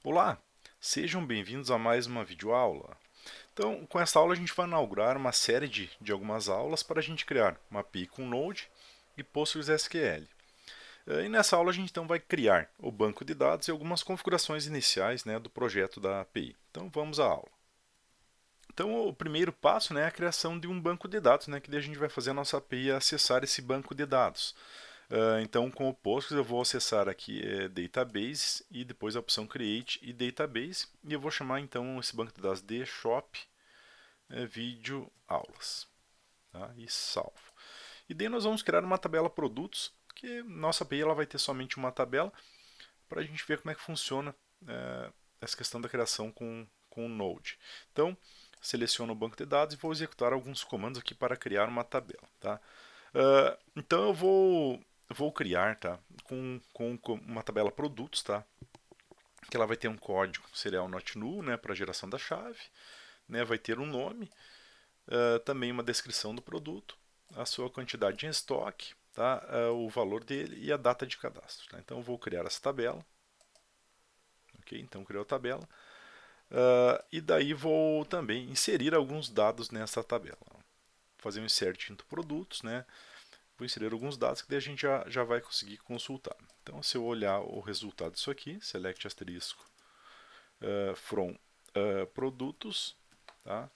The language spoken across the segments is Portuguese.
Olá, sejam bem-vindos a mais uma videoaula. Então, com essa aula a gente vai inaugurar uma série de algumas aulas para a gente criar uma API com Node e PostgreSQL. E nessa aula a gente então vai criar o banco de dados e algumas configurações iniciais, né, do projeto da API. Então vamos à aula. Então o primeiro passo, né, é a criação de um banco de dados, né, que daí a gente vai fazer a nossa API acessar esse banco de dados. Então, com o Postgres, eu vou acessar aqui Database e depois a opção Create e Database. E eu vou chamar então esse banco de dados de Shop Vídeo Aulas. Tá? E salvo. E daí nós vamos criar uma tabela produtos, que nossa API ela vai ter somente uma tabela, para a gente ver como é que funciona essa questão da criação com o Node. Então, seleciono o banco de dados e vou executar alguns comandos aqui para criar uma tabela. Tá? Então eu vou criar, tá, com uma tabela produtos, tá, que ela vai ter um código serial not null, né, para geração da chave, né, vai ter um nome, também uma descrição do produto, a sua quantidade em estoque, tá, o valor dele e a data de cadastro. Tá? Então eu vou criar essa tabela, ok? Então criou a tabela. E daí vou também inserir alguns dados nessa tabela. Fazer um insert into produtos, né? Vou inserir alguns dados que daí a gente já vai conseguir consultar. Então, se eu olhar o resultado disso aqui, select asterisco from produtos, tá?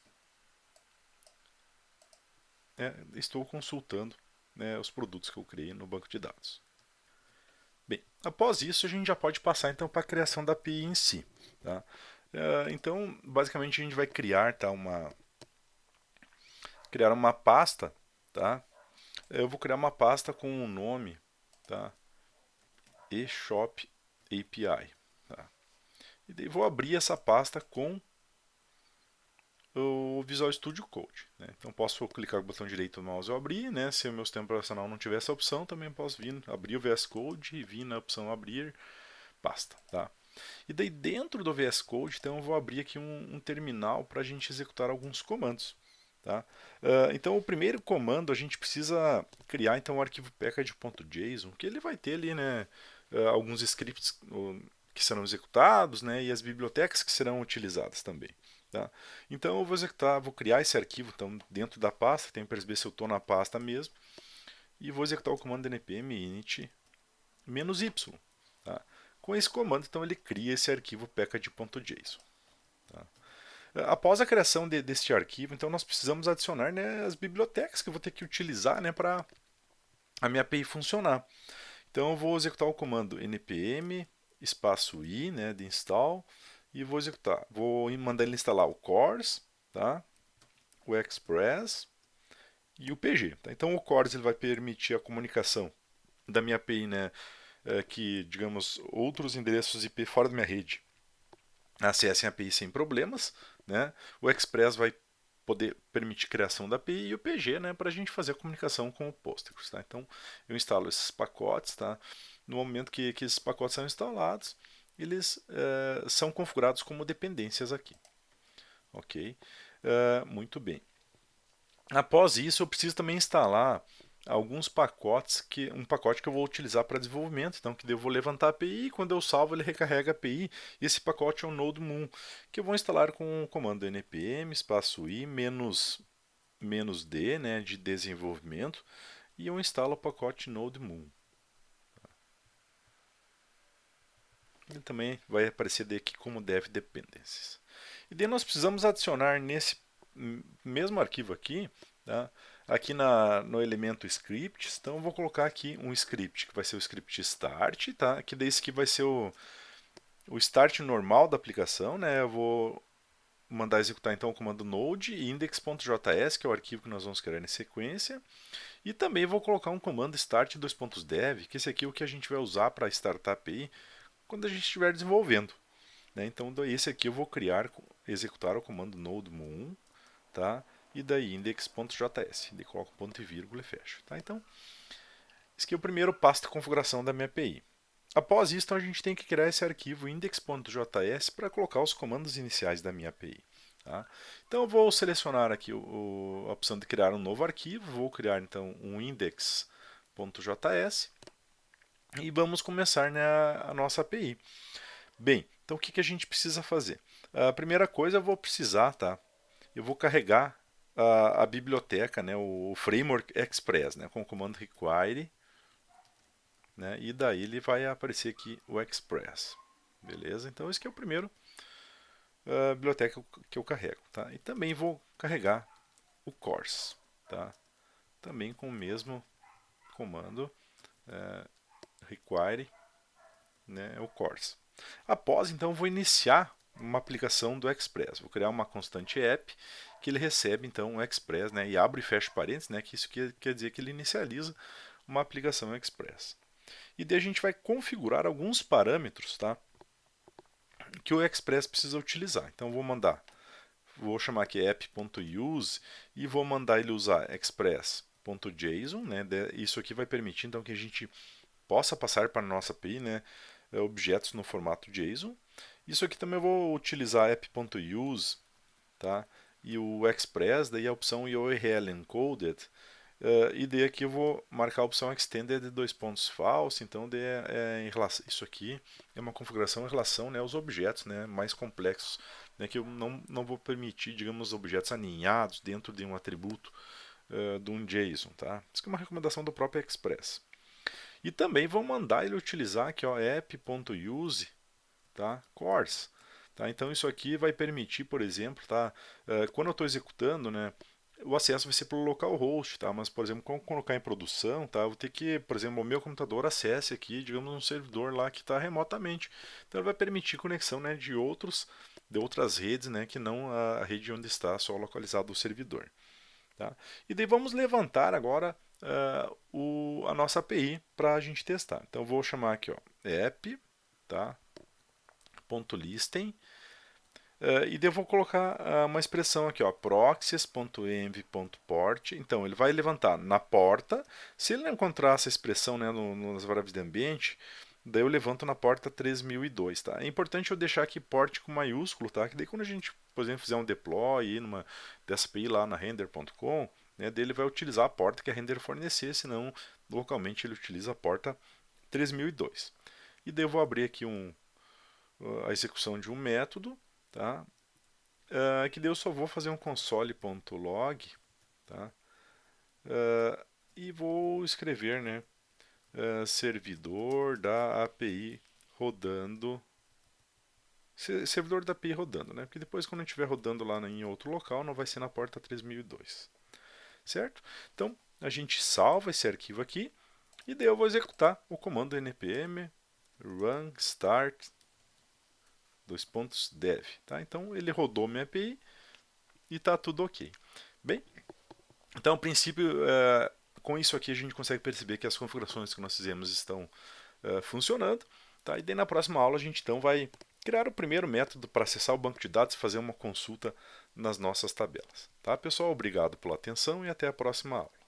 Estou consultando, né, os produtos que eu criei no banco de dados. Bem, após isso a gente já pode passar então para a criação da API em si. Tá? Então, basicamente a gente vai criar, tá, criar uma pasta, tá? Eu vou criar uma pasta com o nome, tá? eShop API. Tá? E daí vou abrir essa pasta com o Visual Studio Code. Né? Então posso clicar com o botão direito do mouse e abrir. Né? Se o meu sistema operacional não tiver essa opção, também posso vir abrir o VS Code e vir na opção abrir pasta. Tá? E daí dentro do VS Code, então eu vou abrir aqui um terminal para a gente executar alguns comandos. Tá? Então o primeiro comando a gente precisa criar então o arquivo package.json, que ele vai ter ali, né, alguns scripts que serão executados, né, e as bibliotecas que serão utilizadas também. Tá? Então eu vou executar, vou criar esse arquivo então, dentro da pasta, tem que perceber se eu estou na pasta mesmo, e vou executar o comando npm init "-y". Tá? Com esse comando, então, ele cria esse arquivo package.json. Tá? Após a criação deste arquivo, então nós precisamos adicionar, né, as bibliotecas que eu vou ter que utilizar, né, para a minha API funcionar. Então eu vou executar o comando npm espaço i, né, de install, e vou executar. Vou mandar ele instalar o CORS, tá? O Express e o PG. Tá? Então o CORS ele vai permitir a comunicação da minha API, né, que, digamos, outros endereços IP fora da minha rede acessem a API sem problemas. Né? O Express vai poder permitir criação da API e o PG, né, para a gente fazer a comunicação com o Postgres. Tá? Então eu instalo esses pacotes. Tá? No momento que esses pacotes são instalados, eles são configurados como dependências aqui. Ok? Muito bem. Após isso, eu preciso também instalar alguns pacotes um pacote que eu vou utilizar para desenvolvimento, então que eu vou levantar a API e quando eu salvo ele recarrega a API, e esse pacote é o NodeMoon, que eu vou instalar com o comando npm espaço i menos d, né, de desenvolvimento, e eu instalo o pacote NodeMoon. Ele também vai aparecer aqui como dev dependencies. E daí nós precisamos adicionar nesse mesmo arquivo aqui, tá? Aqui no elemento scripts, então eu vou colocar aqui um script que vai ser o script start, tá? Que daí esse aqui vai ser o start normal da aplicação, né? Eu vou mandar executar então o comando node index.js, que é o arquivo que nós vamos criar em sequência, e também vou colocar um comando start dev, que esse aqui é o que a gente vai usar para startar a API quando a gente estiver desenvolvendo. Né? Então esse aqui eu vou criar, executar o comando node-moon, tá? E daí index.js, daí coloco ponto e vírgula e fecho. Tá? Então esse aqui é o primeiro passo de configuração da minha API. Após isso, então, a gente tem que criar esse arquivo index.js para colocar os comandos iniciais da minha API. Tá? Então eu vou selecionar aqui a opção de criar um novo arquivo, vou criar então um index.js e vamos começar, né, a nossa API. Bem, então o que que a gente precisa fazer? A primeira coisa eu vou precisar, tá? Eu vou carregar a biblioteca, né, o Framework Express, né, com o comando require, né, e daí ele vai aparecer aqui o Express. Beleza? Então esse aqui é o primeiro biblioteca que eu carrego, tá? E também vou carregar o course, tá? Também com o mesmo comando require, né, o course. Após, então, vou iniciar uma aplicação do Express. Vou criar uma constante app que ele recebe então o Express, né, e abre e fecha parênteses, né, que isso quer dizer que ele inicializa uma aplicação Express. E daí a gente vai configurar alguns parâmetros, tá, que o Express precisa utilizar. Então vou chamar aqui app.use e vou mandar ele usar express.json, né? Isso aqui vai permitir então que a gente possa passar para a nossa API, né, objetos no formato JSON. Isso aqui também eu vou utilizar app.use, tá? E o Express, daí a opção URL encoded, e daí aqui eu vou marcar a opção extended dois pontos false, então em relação, isso aqui é uma configuração em relação, né, aos objetos, né, mais complexos, né, que eu não vou permitir, digamos, objetos aninhados dentro de um atributo de um JSON, tá? Isso aqui é uma recomendação do próprio Express. E também vou mandar ele utilizar aqui, ó, app.use, tá? Course. Tá? Então isso aqui vai permitir, por exemplo, tá? Quando eu estou executando, né, o acesso vai ser pelo localhost, tá? Mas, por exemplo, quando colocar em produção, tá? Eu vou ter que, por exemplo, o meu computador acesse aqui, digamos, um servidor lá que está remotamente. Então ele vai permitir conexão, né, de outras redes, né, que não a rede onde está só localizado o servidor. Tá? E daí vamos levantar agora a nossa API para a gente testar. Então vou chamar aqui, ó, app, tá? .listen, e daí eu vou colocar uma expressão aqui, ó, proxies.env.port. Então ele vai levantar na porta. Se ele não encontrar essa expressão, né, nas variáveis de ambiente, daí eu levanto na porta 3002, tá? É importante eu deixar aqui port com maiúsculo, tá? Que daí quando a gente, por exemplo, fizer um deploy dessa API lá na render.com, né, daí ele vai utilizar a porta que a render fornecer, senão localmente ele utiliza a porta 3002. E daí eu vou abrir aqui a execução de um método, tá? Que daí eu só vou fazer um console.log, tá? E vou escrever, né, servidor da API rodando, servidor da API rodando, né? Porque depois quando estiver rodando lá em outro local, não vai ser na porta 3002, certo? Então a gente salva esse arquivo aqui e daí eu vou executar o comando npm run start dev, tá? Então ele rodou minha API e está tudo ok. Bem, então a princípio com isso aqui a gente consegue perceber que as configurações que nós fizemos estão funcionando, tá? E daí na próxima aula a gente então vai criar o primeiro método para acessar o banco de dados e fazer uma consulta nas nossas tabelas, tá, pessoal? Obrigado pela atenção e até a próxima aula.